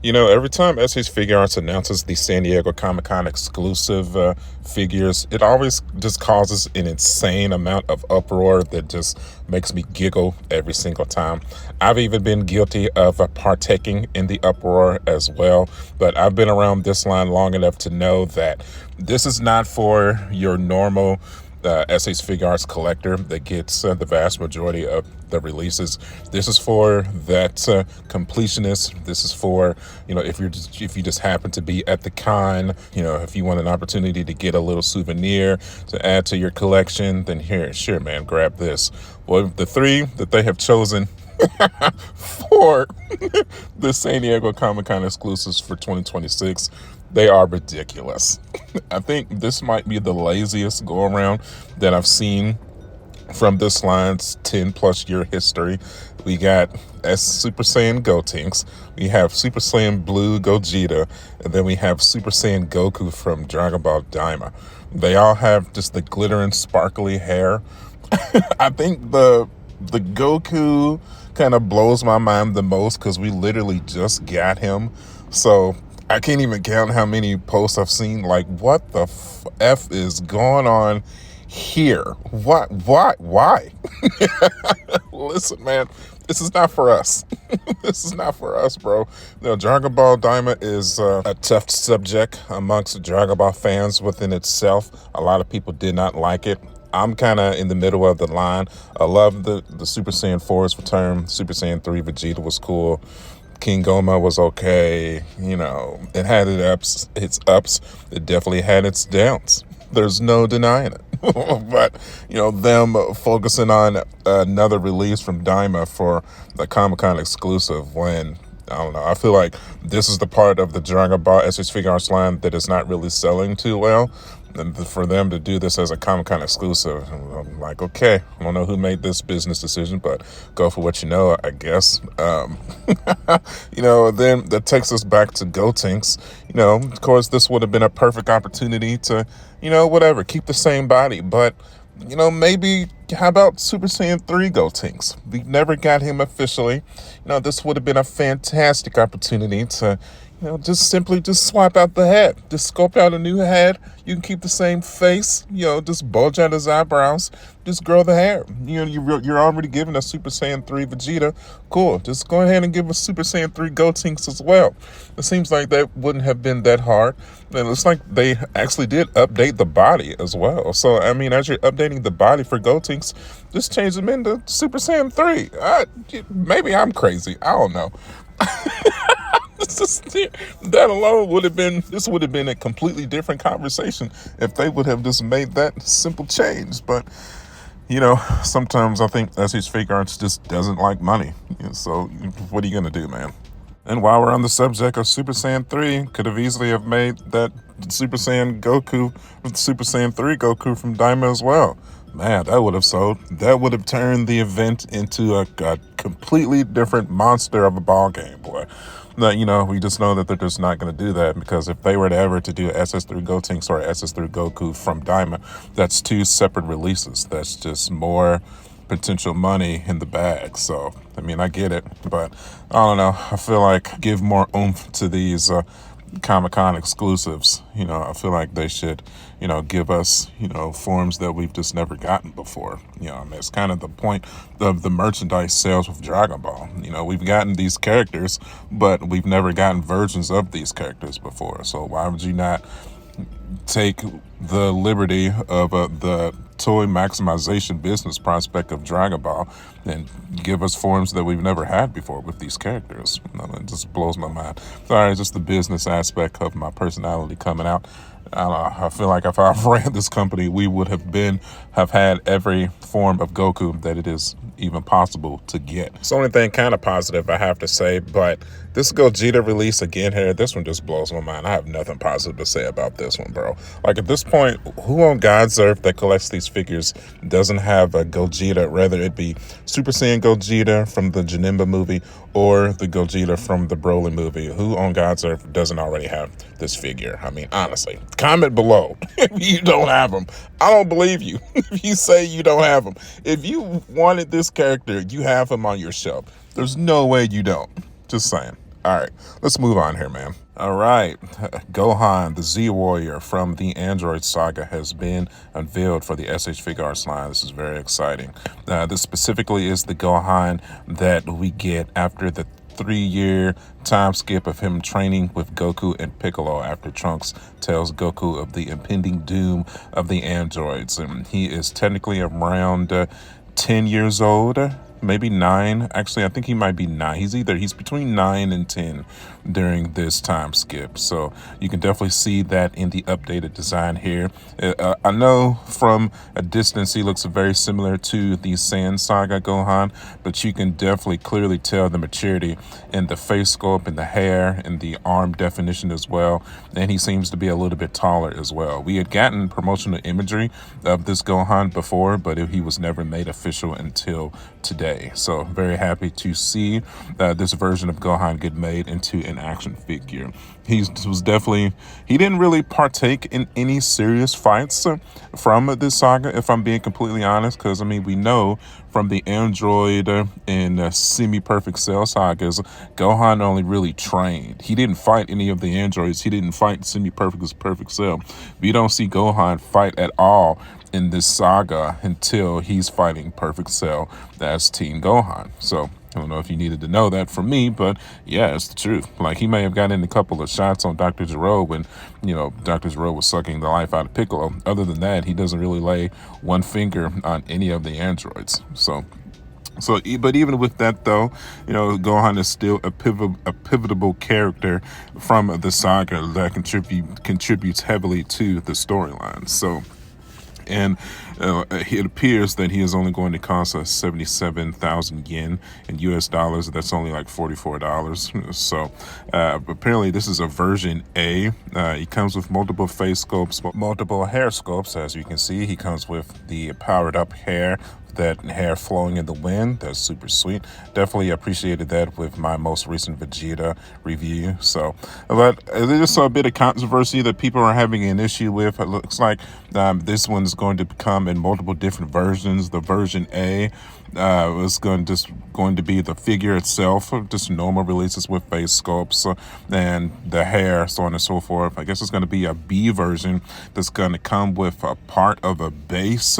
Every time SH Figuarts announces the San Diego Comic-Con exclusive figures, it always just causes an insane amount of uproar that just makes me giggle every single time. I've even been guilty of partaking in the uproar as well, but I've been around this line long enough to know that this is not for your normal SH Figuarts collector that gets the vast majority of the releases. This is for that completionist. This is for, if you just happen to be at the con, if you want an opportunity to get a little souvenir to add to your collection, then here, sure, man, grab this. Well, the three that they have chosen for the San Diego Comic-Con exclusives for 2026, they are ridiculous. I think this might be the laziest go around that I've seen from this line's 10 plus year history. We got Super Saiyan Gotenks, we have Super Saiyan Blue Gogeta, and then we have Super Saiyan Goku from Dragon Ball Daima. They all have just the glittering sparkly hair. I think the Goku kind of blows my mind the most because we literally just got him. So I can't even count how many posts I've seen. Like, what the F is going on here? What? Why? Listen, man, this is not for us. This is not for us, bro. Dragon Ball Daima is a tough subject amongst Dragon Ball fans within itself. A lot of people did not like it. I'm kind of in the middle of the line. I love the Super Saiyan 4's return. Super Saiyan 3 Vegeta was cool. King Goma was okay. It had its ups. It definitely had its downs. There's no denying it. But, them focusing on another release from Daima for the Comic-Con exclusive when, I don't know, I feel like this is the part of the Dragon Ball SH Figuarts line that is not really selling too well. And for them to do this as a Comic-Con exclusive, I'm like, okay, I don't know who made this business decision, but go for what you know, I guess. Then that takes us back to Gotenks. Of course, this would have been a perfect opportunity to, keep the same body. But, maybe how about Super Saiyan 3 Gotenks? We never got him officially. This would have been a fantastic opportunity to, just simply swap out the head. Just sculpt out a new head. You can keep the same face, just bulge out his eyebrows. Just grow the hair. You're already giving us Super Saiyan 3 Vegeta. Cool. Just go ahead and give us Super Saiyan 3 Gotenks as well. It seems like that wouldn't have been that hard. And it looks like they actually did update the body as well. So, as you're updating the body for Gotenks, just change them into Super Saiyan 3. Maybe I'm crazy. I don't know. That alone would have been a completely different conversation if they would have just made that simple change. But sometimes I think SH Figuarts just doesn't like money. So what are you gonna do, man? And while we're on the subject of Super Saiyan 3, could have easily have made that Super Saiyan Goku, Super Saiyan 3 Goku from Daima as well. Man, that would have sold. That would have turned the event into a completely different monster of a ball game, boy. Now, we just know that they're just not going to do that, because if they were to ever to do SS3 Gotenks or SS3 Goku from Daima, that's two separate releases. That's just more potential money in the bag. So, I get it, but I don't know. I feel like give more oomph to these Comic-Con exclusives. I feel like they should, give us, forms that we've just never gotten before. It's kind of the point of the merchandise sales with Dragon Ball. We've gotten these characters, but we've never gotten versions of these characters before. So why would you not take the liberty of the toy maximization business prospect of Dragon Ball and give us forms that we've never had before with these characters? It just blows my mind. Sorry, just the business aspect of my personality coming out. I don't know. I feel like if I ran this company, we would have had every form of Goku that it is even possible to get. It's the only thing kind of positive I have to say, but this Gogeta release again here, this one just blows my mind. I have nothing positive to say about this one, bro. Like, at this point, who on God's earth that collects these figures doesn't have a Gogeta, whether it be Super Saiyan Gogeta from the Janemba movie or the Gogeta from the Broly movie? Who on God's earth doesn't already have this figure? Honestly, comment below if you don't have them. I don't believe you if you say you don't have them. If you wanted this character, you have him on your shelf. There's no way you don't. Just saying. All right, let's move on here, man. All right, Gohan, the Z Warrior from the Android Saga, has been unveiled for the SH Figuarts line. This is very exciting. This specifically is the Gohan that we get after the 3-year time skip of him training with Goku and Piccolo after Trunks tells Goku of the impending doom of the androids. And he is technically around 10 years old, maybe 9. Actually, I think he might be 9. He's between 9 and 10 during this time skip. So you can definitely see that in the updated design here. I know from a distance he looks very similar to the Saiyan Saga Gohan, but you can definitely clearly tell the maturity in the face sculpt and the hair and the arm definition as well. And he seems to be a little bit taller as well. We had gotten promotional imagery of this Gohan before, but he was never made official until today. So very happy to see this version of Gohan get made into an action figure. He didn't really partake in any serious fights from this saga, if I'm being completely honest, because I mean, we know from the Android and semi-perfect cell sagas, Gohan only really trained. He didn't fight any of the androids. He didn't fight semi-perfect perfect cell. We don't see Gohan fight at all in this saga until he's fighting Perfect Cell as Teen Gohan. So I don't know if you needed to know that from me, but yeah, it's the truth. Like, he may have gotten a couple of shots on Dr. Gero when, Dr. Gero was sucking the life out of Piccolo. Other than that, he doesn't really lay one finger on any of the androids. But even with that, though, Gohan is still a pivotal character from the saga that contributes heavily to the storyline. And it appears that he is only going to cost us 77,000 yen in US dollars. That's only like $44. So apparently this is a version A. He comes with multiple face sculpts, multiple hair sculpts. As you can see, he comes with the powered up hair, that hair flowing in the wind. That's super sweet. Definitely appreciated that with my most recent Vegeta review. But there's just a bit of controversy that people are having an issue with. It looks like this one's going to come in multiple different versions. The version A was going to be the figure itself, just normal releases with face sculpts and the hair, so on and so forth. I guess it's going to be a B version that's going to come with a part of a base,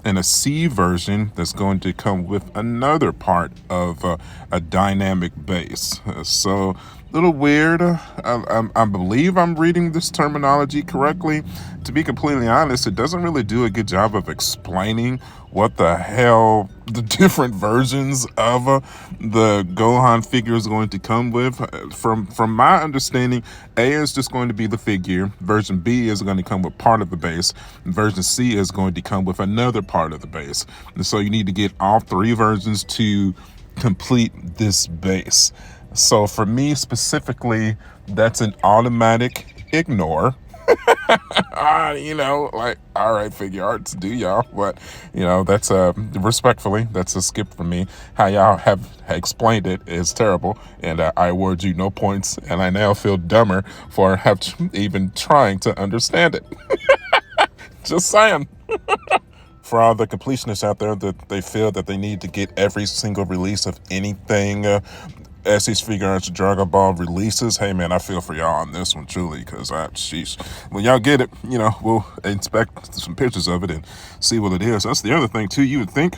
and a C version that's going to come with another part of a dynamic base. So a little weird. I believe I'm reading this terminology correctly. To be completely honest, it doesn't really do a good job of explaining what the hell the different versions of the Gohan figure is going to come with. From my understanding, A is just going to be the figure. Version B is going to come with part of the base. And version C is going to come with another part of the base. And so you need to get all 3 versions to complete this base. So for me specifically, that's an automatic ignore. All right, Figuarts, do y'all, but that's respectfully, that's a skip for me. How y'all have explained it is terrible, and I award you no points, and I now feel dumber for even trying to understand it. Just saying. For all the completionists out there that they feel that they need to get every single release of anything SH Figuarts Dragon Ball releases, hey man, I feel for y'all on this one truly, because sheesh, when y'all get it, we'll inspect some pictures of it and see what it is. That's the other thing too. You would think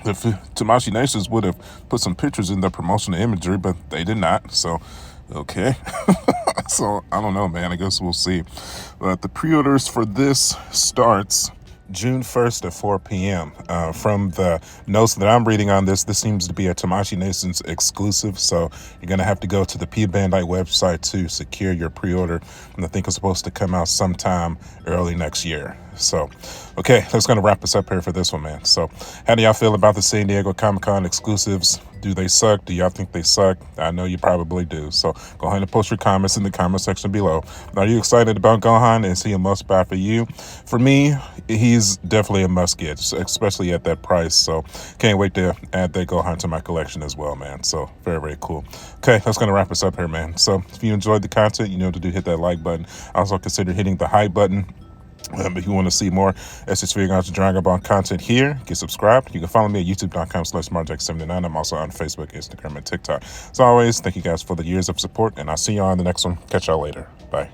that Tamashii Nations would have put some pictures in their promotional imagery, but they did not. So okay. So I don't know, man. I guess we'll see. But the pre-orders for this starts June 1st at 4 p.m. From the notes that I'm reading on this seems to be a Tamashii Nations exclusive, so you're going to have to go to the P-Bandai website to secure your pre-order, and I think it's supposed to come out sometime early next year. So, okay, that's going to wrap us up here for this one, man. So, how do y'all feel about the San Diego Comic-Con exclusives? Do they suck? Do y'all think they suck? I know you probably do. So, go ahead and post your comments in the comment section below. Are you excited about Gohan? Is he a must-buy for you? For me, he's definitely a must-get, especially at that price. So, can't wait to add that Gohan to my collection as well, man. So, very, very cool. Okay, that's going to wrap us up here, man. So, if you enjoyed the content, you know what to do. Hit that like button. Also, consider hitting the hype button. If you want to see more SS Figuarts and Dragon Ball content here, get subscribed. You can follow me at youtube.com/SmartJack79. I'm also on Facebook, Instagram, and TikTok. As always, thank you guys for the years of support, and I'll see you on the next one. Catch y'all later. Bye.